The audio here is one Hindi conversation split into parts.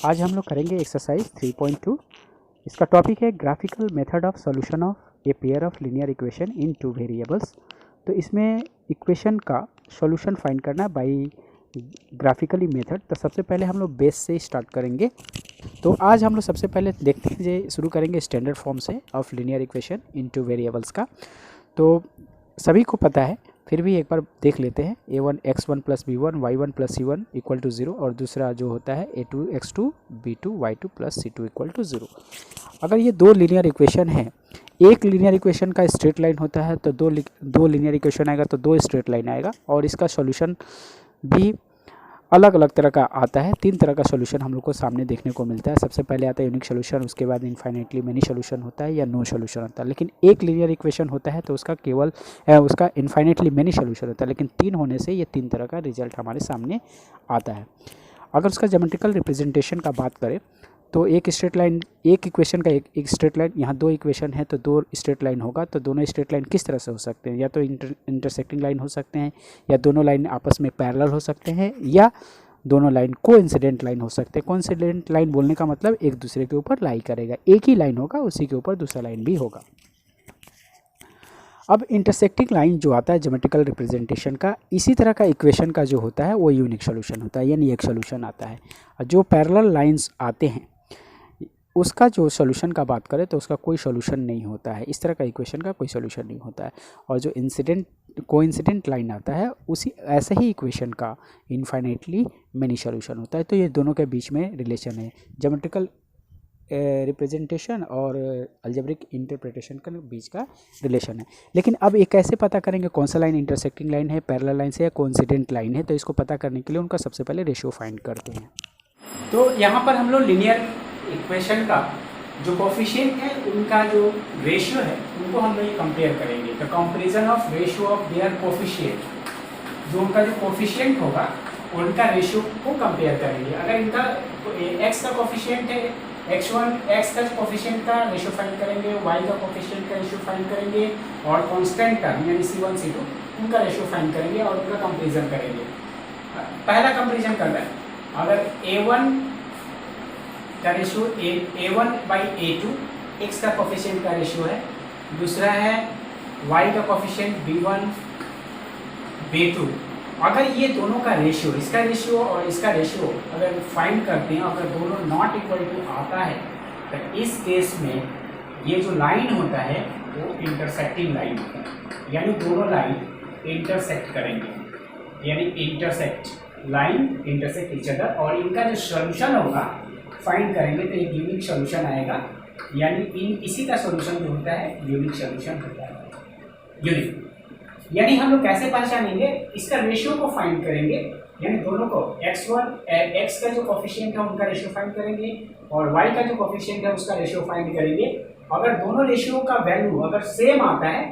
आज हम लोग करेंगे एक्सरसाइज 3.2। इसका टॉपिक है graphical method of solution of a pair of linear equation in two variables. तो इसमें इक्वेशन का सॉल्यूशन फाइंड करना बाय ग्राफिकली मेथड। तो सबसे पहले हम लोग बेस से स्टार्ट करेंगे। तो आज हम लोग सबसे पहले देखते हैं जो शुरू करेंगे स्टैंडर्ड फॉर्म से of linear equation in two variables का। तो सभी को पता है, फिर भी एक बार देख लेते हैं। a1 x1 plus b1 y1 plus c1 equal to 0 और दूसरा जो होता है a2 x2 b2 y2 plus c2 equal to 0। अगर ये दो लीनियर इक्वेशन है, एक लीनियर इक्वेशन का स्ट्रेट लाइन होता है तो दो लीनियर इक्वेशन आएगा तो दो स्ट्रेट लाइन आएगा, और इसका सॉल्यूशन भी अलग अलग तरह का आता है। तीन तरह का सॉल्यूशन हम लोग को सामने देखने को मिलता है। सबसे पहले आता है यूनिक सॉल्यूशन, उसके बाद इनफाइनाइटली मेनी सॉल्यूशन होता है या नो सॉल्यूशन होता है। लेकिन एक लीनियर इक्वेशन होता है तो उसका केवल उसका इनफाइनाइटली मेनी सॉल्यूशन होता है, लेकिन तीन होने से ये तीन तरह का रिजल्ट हमारे सामने आता है। अगर उसका ज्योमेट्रिकल रिप्रेजेंटेशन का बात करें तो एक स्ट्रेट लाइन, एक इक्वेशन का एक स्ट्रेट लाइन, यहाँ दो इक्वेशन है तो दो स्ट्रेट लाइन होगा। तो दोनों स्ट्रेट लाइन किस तरह से हो सकते हैं? या तो इंटरसेक्टिंग लाइन हो सकते हैं, या दोनों लाइन आपस में पैरेलल हो सकते हैं, या दोनों लाइन कोइंसिडेंट लाइन हो सकते हैं। कोइंसिडेंट लाइन बोलने का मतलब एक दूसरे के ऊपर लाई करेगा, एक ही लाइन होगा उसी के ऊपर दूसरा लाइन भी होगा। अब इंटरसेक्टिंग लाइन जो आता है ज्योमेट्रिकल रिप्रेजेंटेशन का, इसी तरह का इक्वेशन का जो होता है वो यूनिक सॉल्यूशन होता है, यानी एक सॉल्यूशन आता है। जो पैरेलल लाइंस आते हैं उसका जो सॉल्यूशन का बात करें तो उसका कोई सॉल्यूशन नहीं होता है। इस तरह का इक्वेशन का कोई सॉल्यूशन नहीं होता है। और जो कोइंसिडेंट लाइन आता है उसी ऐसे ही इक्वेशन का इनफाइनाइटली मेनी सॉल्यूशन होता है। तो ये दोनों के बीच में रिलेशन है, ज्योमेट्रिकल रिप्रेजेंटेशन और अलजेब्रिक इंटरप्रिटेशन के बीच का रिलेशन है। लेकिन अब ये कैसे पता करेंगे कौन सा लाइन इंटरसेक्टिंग लाइन है, पैरेलल लाइन से, या कोइंसिडेंट लाइन है? तो इसको पता करने के लिए उनका सबसे पहले रेशियो फाइंड करते हैं। तो यहाँ पर हम लोग लीनियर इक्वेशन का जो कोफिशिएंट है उनका जो रेशियो है उनको हम लोग कंपेयर करेंगे। The comparison of ratio of their coefficient, जो उनका जो कोफिशिएंट होगा उनका रेशियो को कंपेयर करेंगे। अगर इनका x का कोफिशिएंट है x1, x का कोफिशिएंट का रेशियो फाइंड करेंगे, y का कोफिशिएंट का रेशियो फाइंड करेंगे, और कांस्टेंट टर्म यानी c1 c2 उनका रेशियो फाइंड करेंगे और उनका कंपैरिजन करेंगे। पहला कंपैरिजन करना है, अगर a1 का ratio a1 by a2 x का कोफिशिएंट का रेशियो है, दूसरा है y का कोफिशिएंट b1 b2। अगर ये दोनों का रेशियो, इसका रेशियो और इसका रेशियो अगर फाइंड करते हैं, अगर दोनों नॉट इक्वल टू आता है तो इस केस में ये जो लाइन होता है वो इंटरसेक्टिंग लाइन होता है, यानी दोनों लाइन इंटरसेक्ट करेंगे, यानी intersect line intersect each other, और इनका जो सॉल्यूशन होगा फाइंड करेंगे तो एक यूनिक सॉल्यूशन आएगा। यानी इसी का सॉल्यूशन जो होता है यूनिक सॉल्यूशन होता है। यूनिक यानी हम लोग कैसे पहचानेंगे? इसका रेशियो को फाइंड करेंगे, यानी दोनों को x1 x का जो कोफिशिएंट है उनका रेशियो फाइंड करेंगे, और y का जो कोफिशिएंट है उसका रेशियो फाइंड करेंगे। अगर दोनों रेशियो का वैल्यू अगर सेम आता है,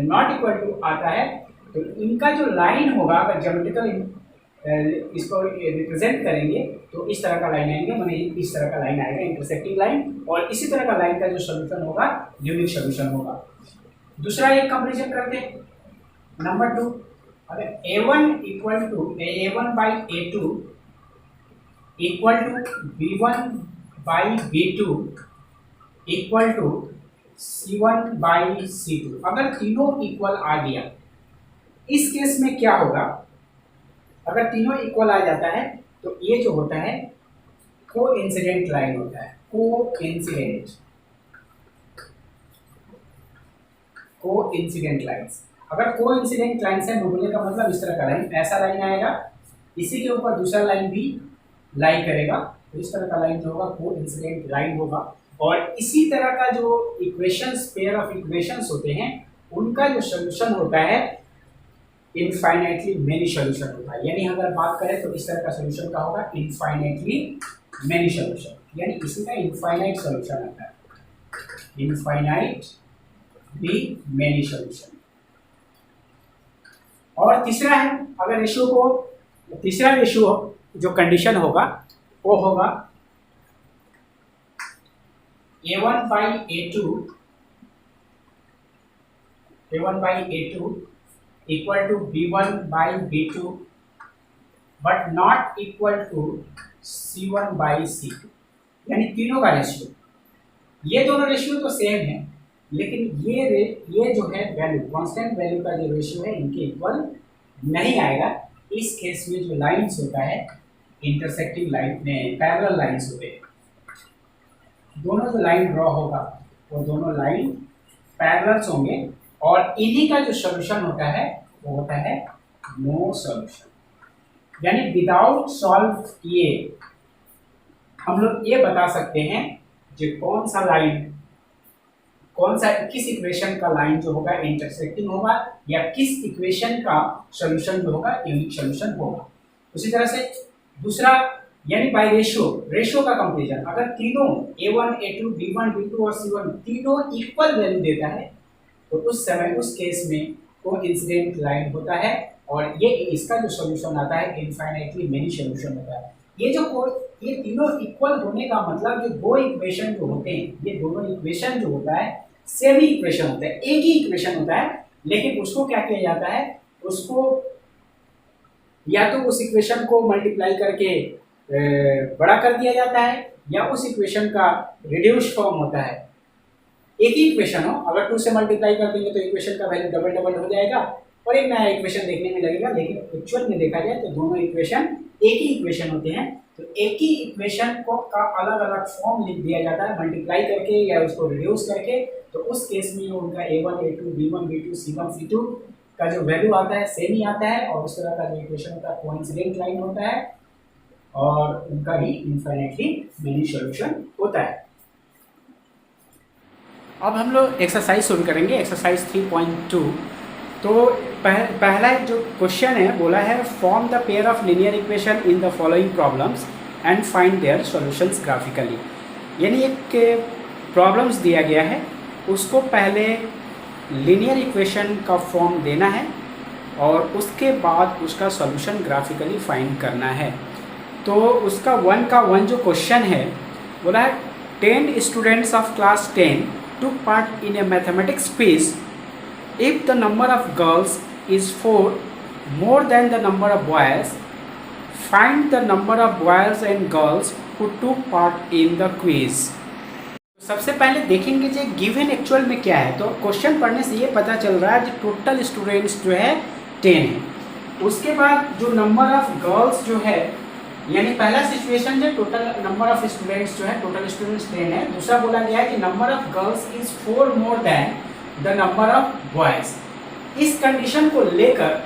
नॉट इक्वल टू आता है, तो इनका जो लाइन होगा, अगर ज्योमेट्रिकल इसको रिप्रेजेंट करेंगे तो इस तरह का लाइन आएंगे, माने इस तरह का लाइन आएगा इंटरसेक्टिंग लाइन, और इसी तरह का लाइन का जो सॉल्यूशन होगा यूनिक सॉल्यूशन होगा। दूसरा एक कंपैरिजन करते हैं, नंबर 2, अगर a1 equal to a1 by a2 equal to b1 by b2 equal to c1 by c2, अगर तीनों इक्वल आ गया, इस केस में क्या होगा? अगर तीनों इक्वल आ जाता है तो ये जो होता है कोइंसिडेंट लाइन होता है। कोइंसिडेंट लाइन्स, अगर कोइंसिडेंट लाइन से बोलने का मतलब इस तरह का लाइन, ऐसा लाइन आएगा, इसी के ऊपर दूसरा लाइन भी लाई करेगा, तो इस तरह का लाइन जो होगा कोइंसिडेंट लाइन होगा। और इसी तरह का जो इक्वेशंस, पेयर ऑफ इक्वेशंस होते हैं उनका जो सॉल्यूशन होता है इनफाइनाइटली मेनी सॉल्यूशन होता है। यानी अगर बात करें तो इस तरह का सॉल्यूशन का होगा इनफाइनाइटली मेनी सॉल्यूशन, यानी इसी का इनफाइनाइट सॉल्यूशन आता है, इनफाइनाइट भी मेनी सॉल्यूशन। और तीसरा है, अगर रेशियो को, तीसरा रेशियो जो कंडीशन होगा वो होगा a1 by a2 equal to b1 by b2 but not equal to C1/C2, यानी तीनों का रेशियो। ये दोनों रेशियो तो सेम है, लेकिन ये जो है वैल्यू, कांस्टेंट वैल्यू का जो रेशियो है इनके इक्वल नहीं आएगा। इस केस में जो लाइंस होता है, इंटरसेक्टिंग लाइन में पैरेलल लाइंस होते हैं, दोनों जो लाइन ड्रॉ होगा वो दोनों लाइन पैरेलल्स होंगे, और इन्हीं का जो सॉल्यूशन होता है वो होता है नो सॉल्यूशन। यानी विदाउट सॉल्व किए हम लोग ये बता सकते हैं जो कौन सा लाइन, कौन सा किस इक्वेशन का लाइन जो होगा इंटरसेक्टिंग होगा, या किस इक्वेशन का सॉल्यूशन जो होगा यूनिक सॉल्यूशन होगा। उसी तरह से दूसरा, यानी बाय रेशियो का कंपैरिजन, अगर तीनों A1 A2 B1 B2 और C1 तीनों इक्वल वैल्यू देता है तो उस समय उस केस में कोइंसिडेंट लाइन होता है, और ये इसका जो सॉल्यूशन आता है इनफाइनाइटली मेनी सॉल्यूशन होता है। ये तीनों इक्वल होने का मतलब जो दो इक्वेशन जो होते हैं, ये दोनों इक्वेशन जो होता है सेम ही इक्वेशन होता है, एक ही इक्वेशन होता है, लेकिन उसको क्या किया जाता है, उसको या तो उस इक्वेशन को मल्टीप्लाई करके बड़ा कर दिया जाता है, या उस इक्वेशन का रिड्यूस फॉर्म होता है। एक ही इक्वेशन हो, अगर 2 से मल्टीप्लाई कर देंगे तो इक्वेशन का वैल्यू डबल हो जाएगा और एक नया इक्वेशन देखने में लगेगा, लेकिन एक्चुअल में देखा जाए तो दोनों इक्वेशन एक ही इक्वेशन होते हैं। तो एक ही इक्वेशन को का अलग अलग फॉर्म लिख दिया जाता है मल्टीप्लाई करके या उसको रिड्यूस करके, तो उस केस में उनका A1 A2 B1 B2 C1 C2 का जो वैल्यू आता है सेम ही आता है, और उस तरह का जो इक्वेशन होता है कोइंसिडेंट लाइन होता है, और उनका ही इनफाइनाइटली मेनी सॉल्यूशन होता है। अब हम लोग एक्सरसाइज शुरू करेंगे, एक्सरसाइज 3.2। तो पहला जो क्वेश्चन है बोला है form the pair of linear equation in the following problems and find their solutions graphically. यानी एक प्रॉब्लम्स दिया गया है, उसको पहले लीनियर इक्वेशन का फॉर्म देना है और उसके बाद उसका सॉल्यूशन ग्राफिकली फाइंड करना है। तो उसका 1 का 1 जो क्वेश्चन है बोला है 10 students of class 10 took part in a mathematics quiz. If the number of girls is 4 more than the number of boys, find the number of boys and girls who took part in the quiz. सबसे पहले देखेंगे जो गिवन एक्चुअल में क्या है। तो क्वेश्चन पढ़ने से ये पता चल रहा है जो टोटल स्टूडेंट्स जो है 10 है। उसके बाद जो नंबर ऑफ गर्ल्स जो है, यानी पहला सिचुएशन जो टोटल नंबर ऑफ स्टूडेंट्स जो है टोटल स्टूडेंट्स 10 है। दूसरा बोला गया है कि number of girls is 4 more than the number of boys. इस कंडीशन को लेकर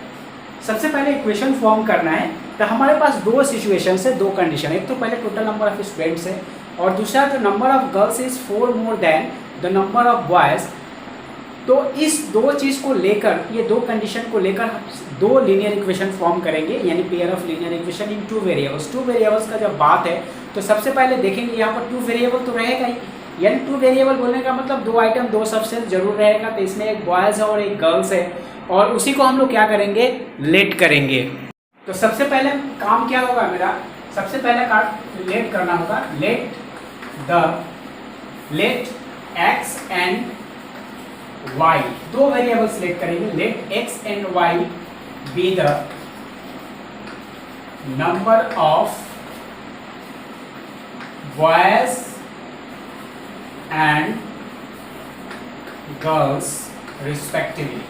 सबसे पहले इक्वेशन फॉर्म करना है। तो हमारे पास दो सिचुएशन है, दो कंडीशन। एक तो पहले टोटल नंबर ऑफ स्टूडेंट्स है, और दूसरा जो number of girls is 4 more than the number of boys. तो इस दो चीज़ को लेकर, ये दो कंडीशन को लेकर दो लीनियर इक्वेशन फॉर्म करेंगे, यानी pair of linear equation in 2 variables. 2 variables का जब बात है तो सबसे पहले देखेंगे यहाँ पर 2 वेरिएबल तो रहेगा ही, यानी 2 वेरिएबल बोलने का मतलब 2 आइटम 2 सबसेट जरूर रहेगा। तो इसमें एक बॉयज़ है और एक गर्ल्स है, और उसी को हम लोग क्या करेंगे, लेट करेंगे। तो सबसे पहले काम क्या होगा मेरा, सबसे पहले काम लेट करना होगा। लेट x एंड y, दो वेरिएबल सिलेक्ट करेंगे। Let x and y be the number of boys and girls respectively.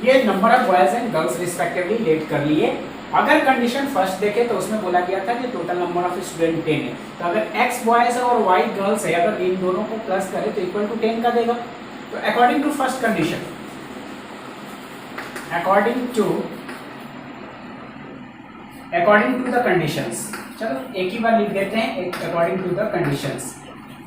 ये number of boys and girls respectively let कर लिए। अगर कंडीशन फर्स्ट देखे तो उसमें बोला गया था कि टोटल नंबर ऑफ स्टूडेंट 10 है। तो अगर x बॉयज और y गर्ल्स है, अगर इन दोनों को प्लस करें तो इक्वल टू 10 का देगा। तो according to first condition, according to the conditions, चलो एक ही बार लिख देते हैं, अकॉर्डिंग टू द कंडीशंस।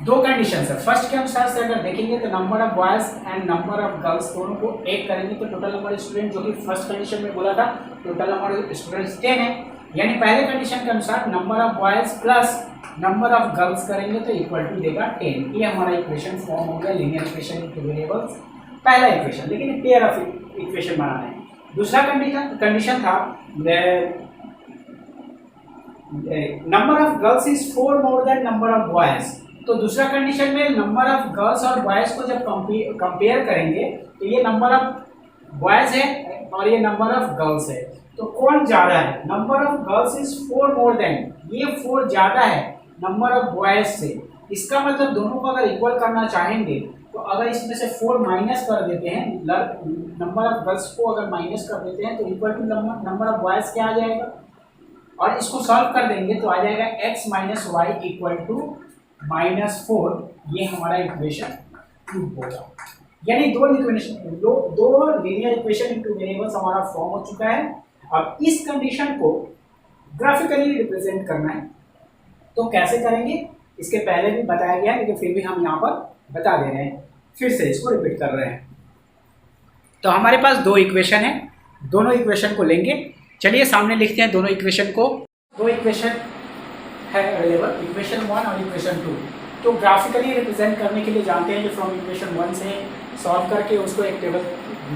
दो कंडीशन है। फर्स्ट के अनुसार से अगर देखेंगे तो number of boys and number of girls दोनों को ऐड करेंगे तो टोटल नंबर स्टूडेंट, जो कि फर्स्ट कंडीशन में बोला था टोटल नंबर स्टूडेंट्स 10 है। यानी पहले कंडीशन के अनुसार number of boys plus number of girls करेंगे तो इक्वल टू देगा 10। ये हमारा इक्वेशन फॉर्म हो गया, लीनियर इक्वेशन इन 2 वेरिएबल्स, पहला इक्वेशन। लेकिन पेयर ऑफ इक्वेशन बनाना है। दूसरा कंडीशन था number of girls is 4 more than number of boys. तो दूसरा कंडीशन में नंबर ऑफ गर्ल्स और बॉयज को जब कंपेयर करेंगे तो ये नंबर ऑफ बॉयज है और ये नंबर ऑफ गर्ल्स है। तो कौन ज़्यादा है, number of girls is 4 more than, ये 4 ज़्यादा है नंबर ऑफ बॉयज से। इसका मतलब दोनों को अगर इक्वल करना चाहेंगे तो अगर इसमें से 4 माइनस कर देते हैं, नंबर ऑफ गर्ल्स को अगर माइनस कर देते हैं तो equal to number of boys क्या आ जाएगा, और इसको सॉल्व कर देंगे तो आ जाएगा x minus y equal to -4। ये हमारा इक्वेशन 2 होगा। यानी दो linear equation in two variables हमारा फॉर्म हो चुका है। अब इस कंडीशन को ग्राफिकली रिप्रेजेंट करना है तो कैसे करेंगे, इसके पहले भी बताया गया है लेकिन फिर भी हम यहाँ पर बता दे रहे हैं, फिर से इसको रिपीट कर रहे हैं। तो हमारे पास दो इक्वेशन है, दोनों इक्वेशन को लेंगे। चलिए सामने लिखते हैं दोनों इक्वेशन को। दो इक्वेशन है अवेलेबल, इक्वेशन 1 और इक्वेशन 2। तो ग्राफिकली रिप्रेजेंट करने के लिए जानते हैं कि फ्रॉम इक्वेशन 1 से सॉल्व करके उसको एक टेबल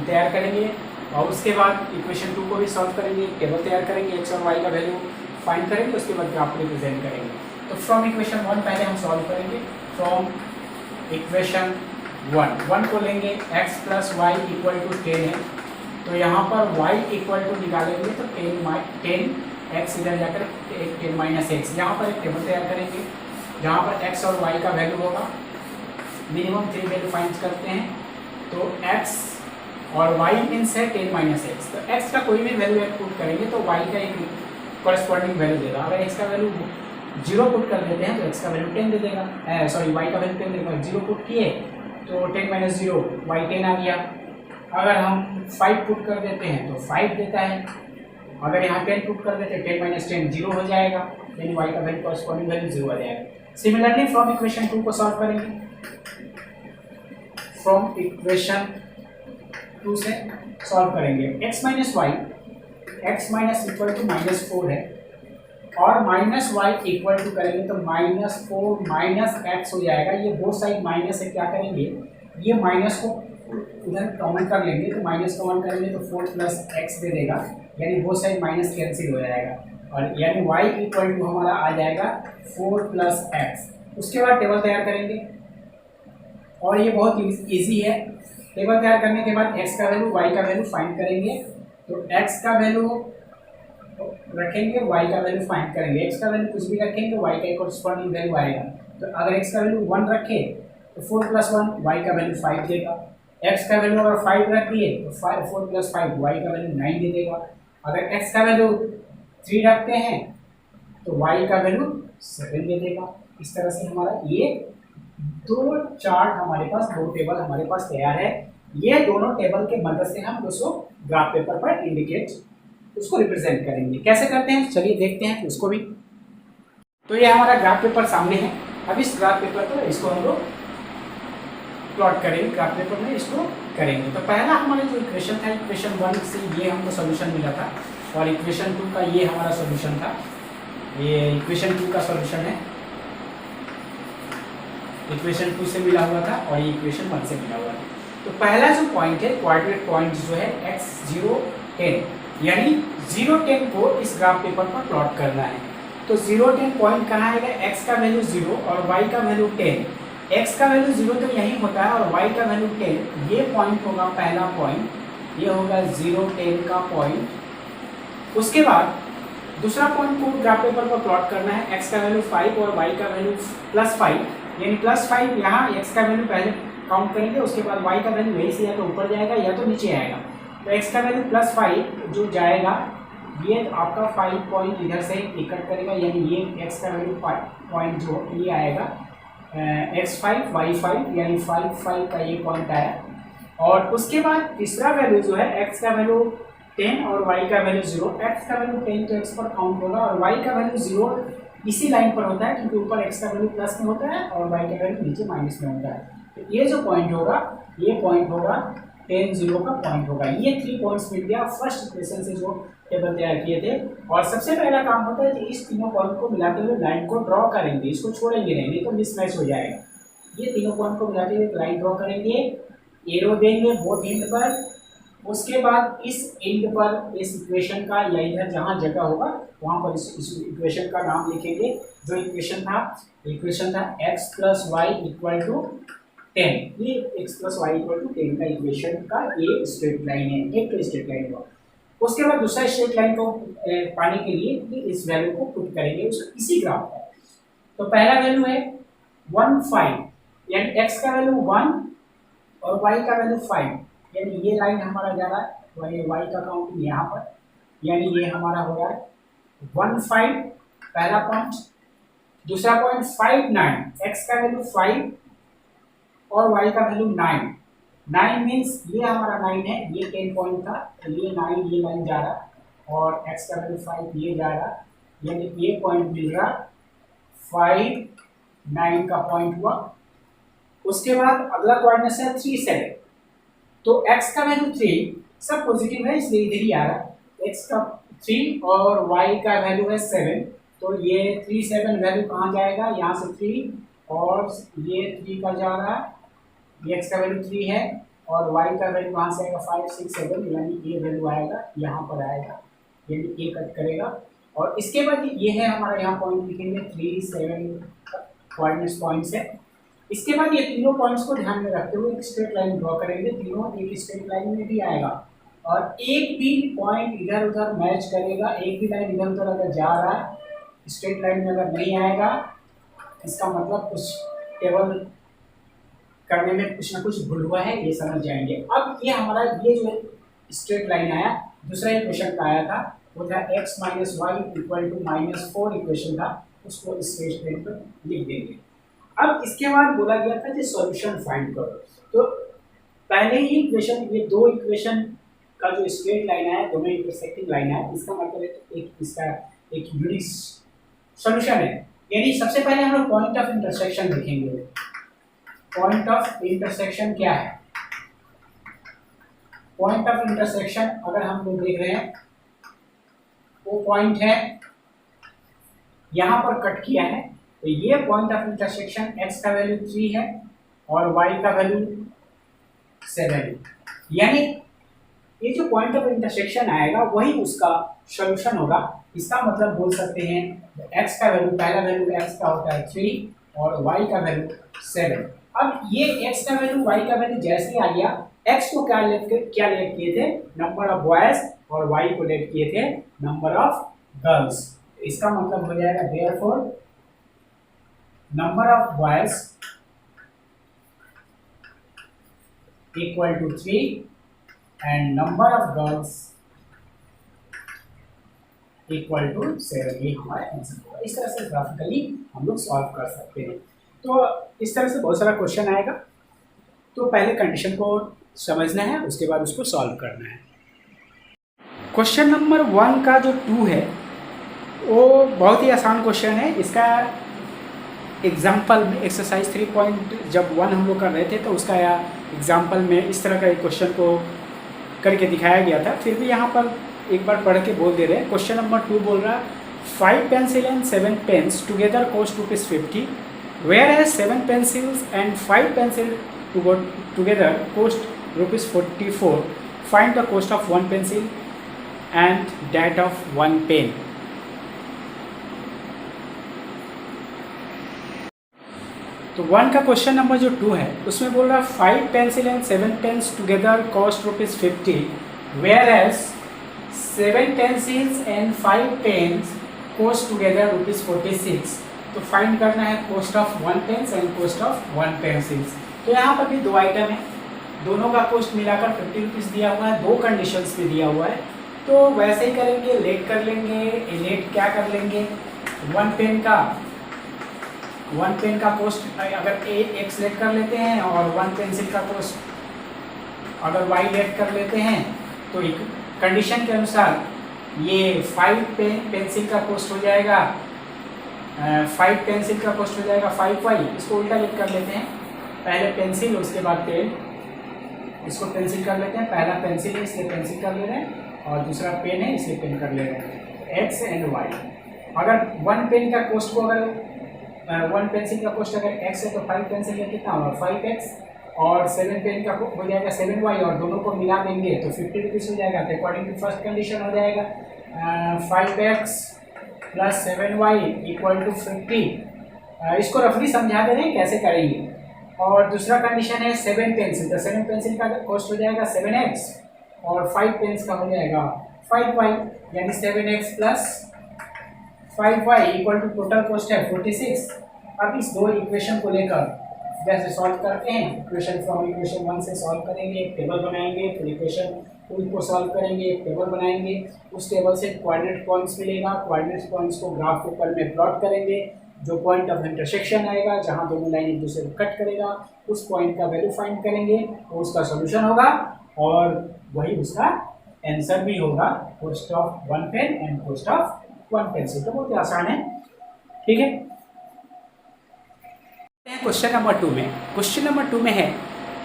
तैयार करेंगे और उसके बाद इक्वेशन 2 को भी सॉल्व करेंगे, एक टेबल तैयार करेंगे, एक्स और वाई का वैल्यू फाइंड करेंगे, उसके बाद ग्राफ रिप्रेजेंट करेंगे। तो फ्रॉम इक्वेशन 1 पहले हम सॉल्व करेंगे। फ्रॉम इक्वेशन 1 को लेंगे, x plus y equal to 10 है, तो यहाँ पर y इक्वल टू निकालेंगे तो 10x इधर जाकर 10 माइनस एक्स, यहाँ पर एक टेबल तैयार करेंगे जहाँ पर x और y का वैल्यू होगा। मिनिमम 3 वैल्यू फाइंड करते हैं तो x और y मीन्स है 10 माइनस एक्स, तो x का कोई भी वैल्यू पुट करेंगे तो y का एक कॉरेस्पॉन्डिंग वैल्यू देगा। अगर x का वैल्यू 0 पुट कर देते हैं तो x का वैल्यू 10 दे देगा, सॉरी y का वैल्यू 10 देगा। 0 पुट किए तो 10 माइनस 0 y 10 आ गया। अगर हम 5 पुट कर देते हैं तो 5 देता है। अगर यहाँ 10 पुट कर देते हैं 10 माइनस 10 0 हो जाएगा, यानी y का वैल्यू कॉरेस्पॉन्डिंग वैल्यू 0 आ जाएगा। सिमिलरली फ्रॉम इक्वेशन 2 को सॉल्व करेंगे। फ्रॉम इक्वेशन 2 से सॉल्व करेंगे, x minus y, x minus equal to -4 है और माइनस वाई इक्वल टू करेंगे तो -4 माइनस एक्स हो जाएगा। ये बोथ साइड माइनस है, क्या करेंगे ये माइनस को उधर कॉमन कर लेंगे, तो माइनस कॉमन करेंगे तो 4 प्लस एक्स दे देगा, यानी बोथ साइड माइनस कैंसिल हो जाएगा और यानी y इक्वल टू हमारा आ जाएगा 4 प्लस एक्स। उसके बाद टेबल तैयार करेंगे और ये बहुत ईजी है। टेबल तैयार करने के बाद x का वैल्यू y का वैल्यू फाइंड करेंगे, तो x का वैल्यू रखेंगे, y का वैल्यू फाइंड करेंगे। x का वैल्यू कुछ भी रखेंगे, y का कॉरेस्पॉन्डिंग वैल्यू आएगा। तो अगर x का वैल्यू 1 रखे तो 4 प्लस 1 y का वैल्यू 5 देगा। x का वैल्यू अगर 5 रख दिए तो 4 प्लस 5 y का वैल्यू 9 दे देगा। अगर x का वैल्यू 3 रखते हैं तो y का वैल्यू 7 दे देगा। इस तरह से हमारा ये दो चार्ट हमारे पास, दो टेबल हमारे पास तैयार है। ये दोनों टेबल के मदद से हम उसको ग्राफ पेपर पर इंडिकेट, उसको रिप्रेजेंट करेंगे। कैसे करते हैं चलिए देखते हैं उसको भी। तो ये हमारा ग्राफ पेपर सामने है। अब इस ग्राफ पेपर पर इसको हम लोग प्लॉट करेंगे, ग्राफ पेपर में इसको करेंगे। तो पहला हमारा जो इक्वेशन था, इक्वेशन 1 से ये हमको सोल्यूशन मिला था और इक्वेशन 2 का ये हमारा सोल्यूशन था। ये इक्वेशन 2 का सोल्यूशन है, इक्वेशन 2 से मिला हुआ था और ये इक्वेशन 1 से मिला हुआ था। तो पहला जो पॉइंट है, क्वाड्रेट पॉइंट जो है x 0 10, यानी 0 10 को इस ग्राफ पेपर पर प्लॉट करना है। तो 0 10 पॉइंट कहाँ आएगा, x का वैल्यू 0 और y का वैल्यू 10। x का वैल्यू 0 तो यही होता है और y का वैल्यू 10। ये पॉइंट होगा पहला पॉइंट, ये होगा 0 10 का पॉइंट। उसके बाद दूसरा पॉइंट को ग्राफ पेपर पर प्लॉट करना है। x का वैल्यू 5 और y का वैल्यू +5, यानी +5 यहाँ x का वैल्यू पहले काउंट करेंगे, उसके बाद y का वैल्यू यही से या तो ऊपर जाएगा या तो नीचे आएगा। तो x का वैल्यू +5 जो जाएगा, ये आपका 5 पॉइंट इधर से इकट्ठ करेगा, यानी ये x का वैल्यू पॉइंट जो ये आएगा x5 y5, यानी 5 का ये पॉइंट आया। और उसके बाद तीसरा वैल्यू जो है x का वैल्यू 10 और y का वैल्यू 0। x का वैल्यू 10 तो x पर काउंट होगा और y का वैल्यू 0 इसी लाइन पर होता है, क्योंकि ऊपर x का वैल्यू प्लस में होता है और y का वैल्यू नीचे माइनस में होता है। तो ये जो पॉइंट होगा, ये पॉइंट होगा 10 0 का पॉइंट होगा। ये 3 पॉइंट्स मिल गया फर्स्ट इक्वेशन से जो टेबल तैयार किए थे। और सबसे पहला काम होता है कि इस तीनों पॉइंट को मिलाते हुए लाइन को ड्रॉ करेंगे, इसको छोड़ेंगे नहीं तो मिसमैच हो जाएगा। ये तीनों पॉइंट को मिलाते हुए लाइन ड्रॉ करेंगे, एरो देंगे बोथ एंड पर। उसके बाद इस एंड पर इस इक्वेशन का या इधर जहाँ जगह होगा वहाँ पर इस इक्वेशन का नाम लिखेंगे। जो इक्वेशन था x plus y equal to 10, ये x plus y equal to 10 का इक्वेशन का ये स्ट्रेट लाइन है, एक तो स्ट्रेट लाइन हुआ। उसके बाद दूसरा स्ट्रेट लाइन को पाने के लिए इस वैल्यू को पुट करेंगे इसी ग्राफ पर। तो पहला वैल्यू है 1 5, यानी x का वैल्यू 1 और y का वैल्यू 5, यानी ये लाइन हमारा जा रहा है y का काउंटिंग यहाँ पर, यानी ये हमारा हो रहा है 1 5 पहला पॉइंट। दूसरा पॉइंट 5 9, x का वैल्यू 5 और y का वैल्यू 9। 9 मीन्स ये हमारा 9 है, ये 10 पॉइंट था, तो ये 9 ये लाइन जा रहा और x का वैल्यू 5 ये जा रहा, यानी ये पॉइंट मिल रहा 5 9 का पॉइंट हुआ। उसके बाद अगला कोऑर्डिनेट है 3 7, तो x का वैल्यू 3 सब पॉजिटिव है इसलिए इधर ही आ रहा है, x का 3 और y का वैल्यू है 7, तो ये 3 7 वैल्यू कहाँ जाएगा, यहाँ से 3 और ये 3 का जा रहा है, ये x का वैल्यू 3 है और y का वैल्यू कहाँ से आएगा 5 6 7, यानी ये वैल्यू आएगा यहाँ पर आएगा, यानी ये कट करेगा। और इसके बाद ये है हमारा यहाँ पॉइंट लिखेंगे 3 7 कोऑर्डिनेट्स पॉइंट्स है। इसके बाद ये तीनों पॉइंट्स को ध्यान में रखते हुए एक स्ट्रेट लाइन ड्रॉ करेंगे, तीनों एक स्ट्रेट लाइन में भी आएगा और एक भी पॉइंट इधर उधर मैच करेगा, एक भी लाइन इधर उधर अगर जा रहा है स्ट्रेट लाइन में अगर नहीं आएगा इसका मतलब कुछ टेबल करने में कुछ ना कुछ भूल हुआ है, ये समझ जाएंगे। अब ये हमारा ये जो स्ट्रेट लाइन आया, दूसरा इक्वेशन का आया था वो था x minus y equal to -4 equation था, उसको इस स्ट्रेट लाइन पर लिख देंगे। अब इसके बाद बोला गया था कि सॉल्यूशन फाइंड करो, तो पहले ही इक्वेशन, ये दो इक्वेशन का जो स्ट्रेट लाइन है दोनों इंटरसेक्टिंग लाइन है, इसका मतलब है एक इसका एक यूनिक सॉल्यूशन है। यानी सबसे पहले हम लोग पॉइंट ऑफ इंटरसेक्शन देखेंगे। पॉइंट ऑफ इंटरसेक्शन क्या है? पॉइंट ऑफ इंटरसेक्शन अगर हम लोग देख रहे हैं वो पॉइंट है यहाँ पर कट किया है, तो ये पॉइंट ऑफ इंटरसेक्शन x का वैल्यू 3 है और y का वैल्यू 7 है, यानी ये जो पॉइंट ऑफ इंटरसेक्शन आएगा वही उसका सॉल्यूशन होगा। इसका मतलब बोल सकते हैं x का वैल्यू, पहला वैल्यू x का होता है 3 और y का वैल्यू 7। अब ये x का वैल्यू y का वैल्यू जैसे ही आ गया, x को क्या लेट किए थे, नंबर ऑफ बॉयज, और y को लेट किए थे नंबर ऑफ गर्ल्स। इसका मतलब हो जाएगा therefore number of boys equal to 3 and number of girls equal to 7, ये हमारा आंसर होगा। इस तरह से ग्राफिकली हम लोग सॉल्व कर सकते हैं। तो इस तरह से बहुत सारा क्वेश्चन आएगा, तो पहले कंडीशन को समझना है, उसके बाद उसको सॉल्व करना है। क्वेश्चन नंबर 1 का जो 2 है वो बहुत ही आसान क्वेश्चन है। इसका एग्जाम्पल में एक्सरसाइज 3.1 हम लोग कर रहे थे तो उसका एग्जाम्पल में इस तरह का एक क्वेश्चन को करके दिखाया गया था, फिर भी यहाँ पर एक बार पढ़ के बोल दे रहे हैं। क्वेश्चन नंबर 2 बोल रहा है 5 pencil and 7 pens together cost ₹50, whereas 7 pencils and 5 pencil together cost ₹44. Find the cost of 1 pencil and that of 1 pen. तो 1 का क्वेश्चन नंबर जो 2 है उसमें बोल रहा है 5 pencil and 7 pens together cost ₹50, whereas 7 pencils and 5 pens cost together ₹46. तो फाइंड करना है cost of 1 pens and cost of 1 pencils. तो यहाँ पर भी दो आइटम है, दोनों का कॉस्ट मिलाकर ₹50 दिया हुआ है, दो कंडीशंस में दिया हुआ है। तो वैसे ही करेंगे, लेट कर लेंगे। लेट क्या कर लेंगे, 1 पेन का कॉस्ट अगर x लेट कर लेते हैं और 1 पेंसिल का कॉस्ट अगर y लेट कर लेते हैं, तो एक कंडीशन के अनुसार ये 5 पेंसिल का कॉस्ट हो जाएगा 5 पेंसिल का कॉस्ट हो जाएगा 5y। इसको उल्टा लेट कर लेते हैं, पहले पेंसिल उसके बाद पेन, इसको पेंसिल कर लेते हैं। पहला पेंसिल है इसलिए पेंसिल कर ले रहे हैं और दूसरा पेन है इसलिए पेन कर ले रहे हैं, x एंड y। अगर 1 पेन का कॉस्ट को अगर 1 पेंसिल का कॉस्ट अगर x है तो 5 पेंसिल का कितना होगा 5x, और 7 पेन का हो जाएगा 7y, और दोनों को मिला देंगे तो ₹50 हो जाएगा। तो अकॉर्डिंग टू फर्स्ट कंडीशन हो जाएगा 5x plus 7y equal to 50। इसको रफली समझा दे रहे हैं कैसे करेंगे। और दूसरा कंडीशन है 7 पेंसिल, तो 7 पेंसिल का कॉस्ट हो जाएगा 7x और 5 पेन्स का हो जाएगा 5y, यानी 7x plus 5y equal to total cost है 46। अब इस दो इक्वेशन को लेकर जैसे सॉल्व करते हैं, इक्वेशन फ्रॉम इक्वेशन 1 से सॉल्व करेंगे, एक टेबल बनाएंगे, फिर इक्वेशन 2 को सॉल्व करेंगे, एक टेबल बनाएंगे, उस टेबल से कोऑर्डिनेट पॉइंट्स मिलेगा, कोऑर्डिनेट पॉइंट्स को ग्राफ पेपर में प्लॉट करेंगे, जो पॉइंट ऑफ इंटरसेक्शन आएगा जहां दोनों लाइन एक दूसरे को कट करेगा उस पॉइंट का वैल्यू फाइंड करेंगे, तो उसका सॉल्यूशन होगा और वही उसका आंसर भी होगा, cost of 1 pen and cost of 1 pencil. तो बहुत ही आसान है, ठीक है। क्वेश्चन नंबर 2 में, क्वेश्चन नंबर 2 में है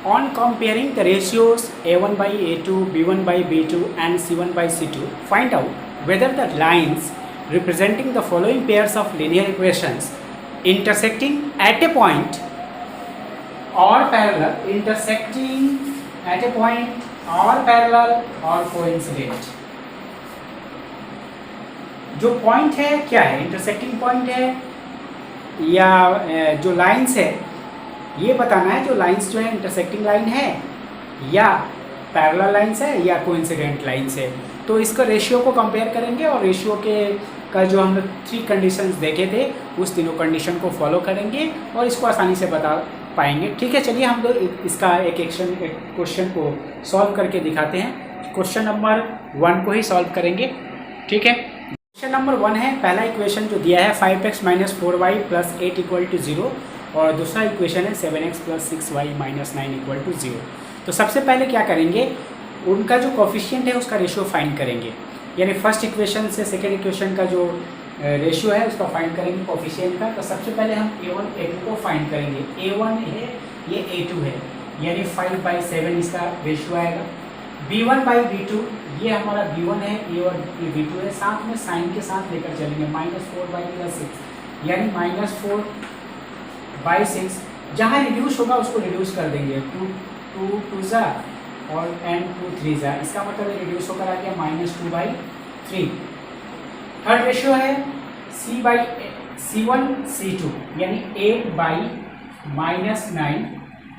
on comparing the ratios a1/a2, b1/b2 and c1/c2 find out whether the lines representing the following pairs of linear equations intersecting at a point or parallel, intersecting at a point or parallel or coincident। जो पॉइंट है क्या है, इंटरसेक्टिंग पॉइंट है या जो लाइंस है ये बताना है, जो लाइंस जो है इंटरसेक्टिंग लाइन है या पैरेलल लाइंस है या कोइंसिडेंट लाइंस है। तो इसका रेशियो को कंपेयर करेंगे और रेशियो के का जो हम लोग 3 कंडीशंस देखे थे उस तीनों कंडीशन को फॉलो करेंगे और इसको आसानी से बता पाएंगे, ठीक है। चलिए हम लोग इसका एक क्वेश्चन को सॉल्व करके दिखाते हैं। क्वेश्चन नंबर 1 को ही सॉल्व करेंगे, ठीक है। क्वेश्चन नंबर 1 है, पहला इक्वेशन जो दिया है 5x - 4y + 8 = 0 और दूसरा इक्वेशन है 7x + 6y - 9 = 0। तो सबसे पहले क्या करेंगे, उनका जो कोफिशिएंट है उसका रेशियो फाइंड करेंगे, यानी फर्स्ट इक्वेशन से सेकेंड इक्वेशन का जो रेशियो है उसका फाइंड करेंगे कोफिशिएंट का। तो सबसे पहले हम a1 a2 को फाइंड करेंगे। a1 है, ये a2 है, यानी 5/7 इसका रेशियो आएगा। b1/b2, ये हमारा b1 है, ये और ये b2 है, साथ में साइन के साथ लेकर चलेंगे -4y + 6 यानी -4/6। जहाँ रिड्यूस होगा उसको रिड्यूस कर देंगे, 2 2 और एंड 2 3 इसका मतलब रिड्यूस होकर आ गया -2/3। थर्ड रेशियो है C1 C2 यानी 8/-9,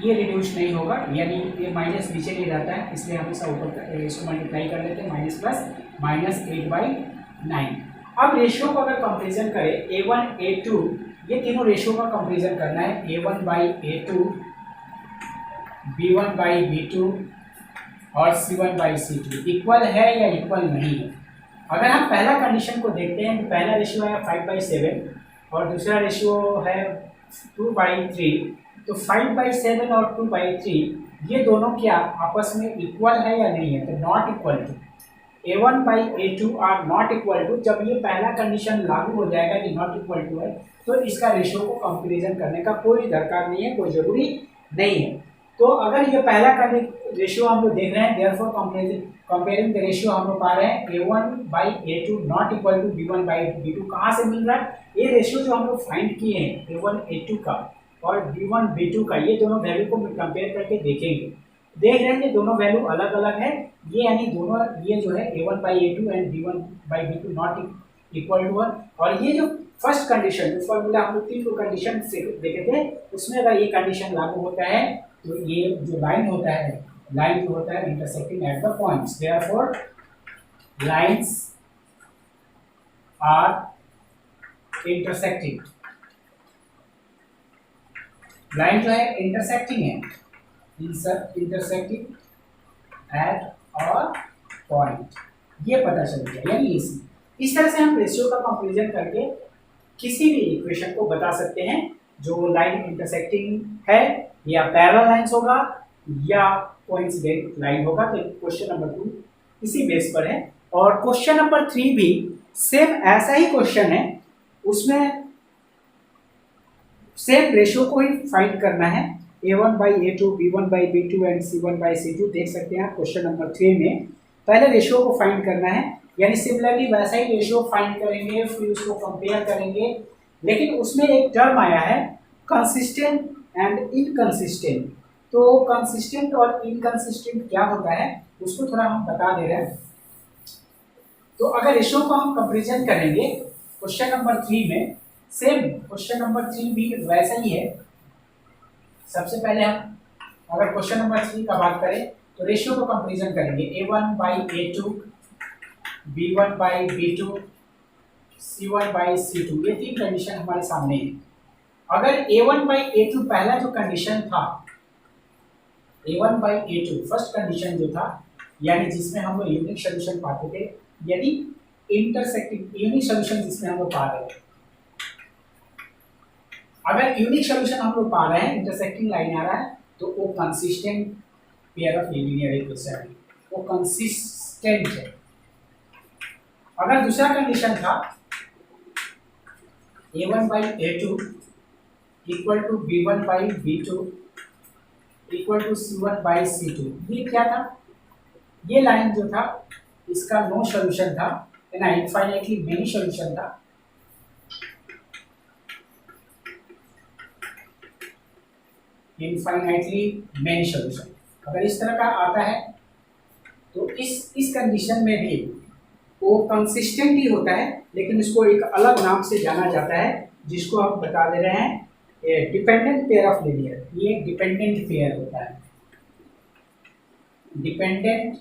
ये रिड्यूस नहीं होगा, यानी ये माइनस नीचे नहीं रहता है इसलिए हमेशा ऊपर इसको मल्टीप्लाई कर लेते हैं, माइनस -8/9। अब रेशियो को अगर कंपेरिजन करें a1 a2, ये तीनों रेशियो का कंपेरिजन करना है, a1/a2, b1/b2 और c1/c2 इक्वल है या इक्वल नहीं है। अगर हम पहला कंडीशन को देखते हैं तो पहला रेशियो है 5/7 और दूसरा रेशियो है 2/3। तो 5/7 और 2/3 ये दोनों क्या आपस में इक्वल है या नहीं है, तो not equal to. a1/a2 are not equal to. जब ये पहला कंडीशन लागू हो जाएगा कि नॉट इक्वल टू है तो इसका रेशियो को कंपेरिजन करने का कोई दरकार नहीं है, कोई ज़रूरी नहीं है। तो अगर ये पहला रेशियो हम लोग देख रहे हैं, देयरफॉर कंपेयरिंग द रेशियो हम लोग पा रहे हैं a1/a2 not equal to b1/b2। कहाँ से मिल रहा है, ये रेशियो जो हम लोग फाइंड किए हैं a1 a2 का और b1 b2 का, ये दोनों वैल्यू को कंपेयर करके देखेंगे, देख रहे हैं कि दोनों वैल्यू अलग अलग है, ये यानी दोनों ये जो है a1/a2 and b1/b2 not equal to 1। और ये जो फर्स्ट कंडीशन जो फॉर्मूला हम लोग 3 कंडीशन से देखे थे उसमें अगर ये कंडीशन लागू होता है तो ये जो लाइन होता है, लाइन जो होता है intersecting at the points, therefore lines are intersecting. Line जो है इंटरसेक्टिंग है, इंटरसेक्टिंग एट और पॉइंट, ये पता चल गया। यानी इस तरह से हम रेशियो का कंपेरिजन करके किसी भी इक्वेशन को बता सकते हैं जो लाइन इंटरसेक्टिंग है या पैरेलल लाइंस होगा या कोइंसिडेंट लाइन होगा। तो क्वेश्चन नंबर 2 इसी बेस पर है। और क्वेश्चन नंबर 3 भी सेम ऐसा ही क्वेश्चन है, उसमें सेम रेशियो को ही फाइंड करना है, a1/a2, b1/b2 एंड c1/c2। देख सकते हैं आप क्वेश्चन नंबर 3 में पहले रेशियो को फाइंड करना है, यानी सिमिलरली वैसा ही रेशियो फाइंड करेंगे, फिर उसको कंपेयर करेंगे। लेकिन उसमें एक टर्म आया है कंसिस्टेंट एंड इनकंसिस्टेंट। तो कंसिस्टेंट और इनकंसिस्टेंट क्या होता है उसको थोड़ा हम बता दे रहे हैं। तो अगर रेशियो को हम कंपेरिजन करेंगे क्वेश्चन नंबर 3 में, सेम क्वेश्चन नंबर 3 भी वैसा ही है। सबसे पहले हम अगर क्वेश्चन नंबर 3 का बात करें तो रेशियो को कंपेरिजन करेंगे a1/a2 B1 by B2, C1 by C2, ये तीन कंडीशन हमारे सामने है। अगर A1 बाई A2 पहला जो कंडीशन था, A1 by A2 first condition जो था, यानी जिसमें हम लोग यूनिक सोल्यूशन पाते थे, यदि इंटरसेक्टिंग यूनिक सोल्यूशन जिसमें हम लोग पा रहे हैं, अगर यूनिक सोल्यूशन हम लोग पा रहे हैं, इंटरसेक्टिंग लाइन आ रहा है, तो वो consistent pair of linear equation है, वो कंसिस्टेंट है। अगर दूसरा कंडीशन था A1 by A2 equal to B1 by B2 equal to C1 by C2, ये क्या था? ये लाइन जो था इसका नो सोल्यूशन था, है ना, इनफाइनाइटली मेनी सोल्यूशन था। इनफाइनाइटली मेनी सोल्यूशन अगर इस तरह का आता है, तो इस कंडीशन में भी वो कंसिस्टेंट ही होता है, लेकिन इसको एक अलग नाम से जाना जाता है, जिसको हम बता दे रहे हैं डिपेंडेंट पेयर ऑफ लीनियर। ये डिपेंडेंट पेयर होता है, dependent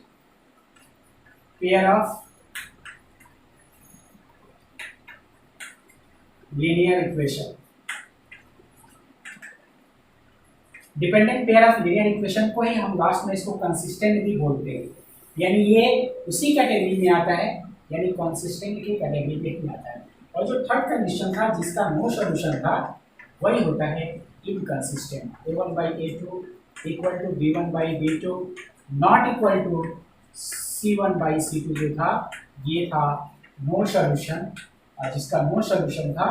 pair of linear equation. Dependent pair of linear equation को ही हम लास्ट में इसको कंसिस्टेंट भी बोलते हैं, यानी ये उसी कैटेगरी में आता है, यानी कंसिस्टेंट की कैटेगरी में ही आता है। और जो थर्ड कंडीशन था जिसका नो सोल्यूशन था, वही होता है inconsistent. A1 by A2 equal to B1 by B2 not equal to C1 by C2 जो था, ये था नो सोल्यूशन, और जिसका नो सोल्यूशन था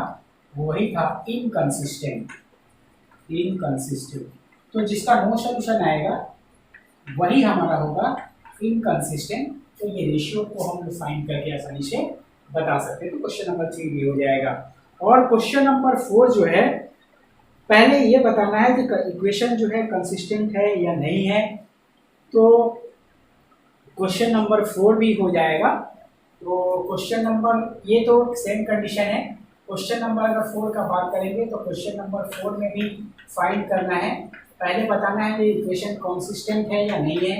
वही था इनकंसिस्टेंट। इनकंसिस्टेंट, तो जिसका नो सोल्यूशन आएगा वही हमारा होगा इनकंसिस्टेंट। तो ये रेशियो को हम फाइंड करके आसानी से बता सकते हैं। तो क्वेश्चन नंबर 3 भी हो जाएगा। और क्वेश्चन नंबर 4 जो है, पहले ये बताना है कि इक्वेशन जो है कंसिस्टेंट है या नहीं है। तो क्वेश्चन नंबर 4 भी हो जाएगा। तो क्वेश्चन नंबर, ये तो सेम कंडीशन है। क्वेश्चन नंबर अगर 4 का बात करेंगे, तो क्वेश्चन नंबर 4 में भी फाइंड करना है, पहले बताना है कि इक्वेशन कंसिस्टेंट है या नहीं है,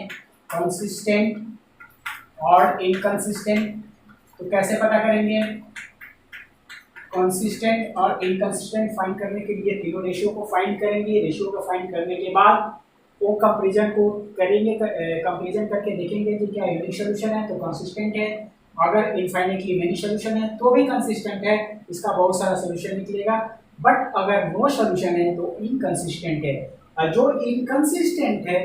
कंसिस्टेंट और इनकंसिस्टेंट। तो कैसे पता करेंगे? कंसिस्टेंट और इनकंसिस्टेंट फाइंड करने के लिए तीनों रेशियो को फाइंड करेंगे। रेशियो को फाइंड करने के बाद वो कंपैरिजन को करेंगे, कंपैरिजन करके देखेंगे कि क्या यूनिक सोल्यूशन है तो कंसिस्टेंट है, अगर इनफाइनाइटली मेनी सोल्यूशन है तो भी कंसिस्टेंट है, इसका बहुत सारा सोल्यूशन निकलेगा। बट अगर नो सोल्यूशन है तो इनकंसिस्टेंट है। और जो इनकंसिस्टेंट है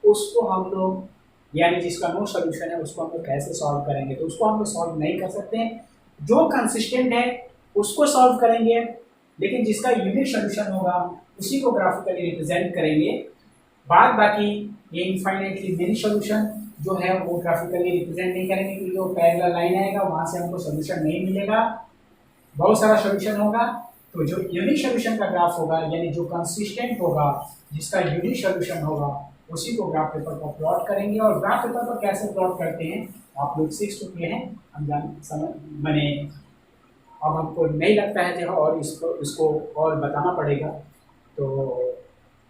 उसको हम लोग, यानी जिसका नो सोल्यूशन है, उसको हम लोग कैसे सॉल्व करेंगे? तो उसको हम लोग सॉल्व नहीं कर सकते। जो कंसिस्टेंट है उसको सॉल्व करेंगे, लेकिन जिसका यूनिक सोल्यूशन होगा उसी को ग्राफिकली रिप्रेजेंट करेंगे। बाद बाकी ये इनफाइनाइटली मेनी सोल्यूशन जो है वो ग्राफिकली रिप्रेजेंट नहीं करेंगे, क्योंकि वो पैरेलल लाइन आएगा, वहां से हमको सोल्यूशन नहीं मिलेगा, बहुत सारा सोल्यूशन होगा। तो जो यूनिक सोल्यूशन का ग्राफ होगा, यानी जो कंसिस्टेंट होगा, जिसका यूनिक सोल्यूशन होगा, उसी को ग्राफ पेपर पर प्लॉट करेंगे। और ग्राफ पेपर पर कैसे प्लॉट करते हैं आप लोग सीख चुके हैं, हम जान समझ मैंने, अब हमको नहीं लगता है जो और इसको और बताना पड़ेगा। तो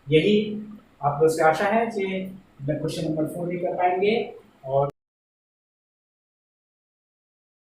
यही आप लोग से आशा है कि क्वेश्चन नंबर 4 भी कर पाएंगे। और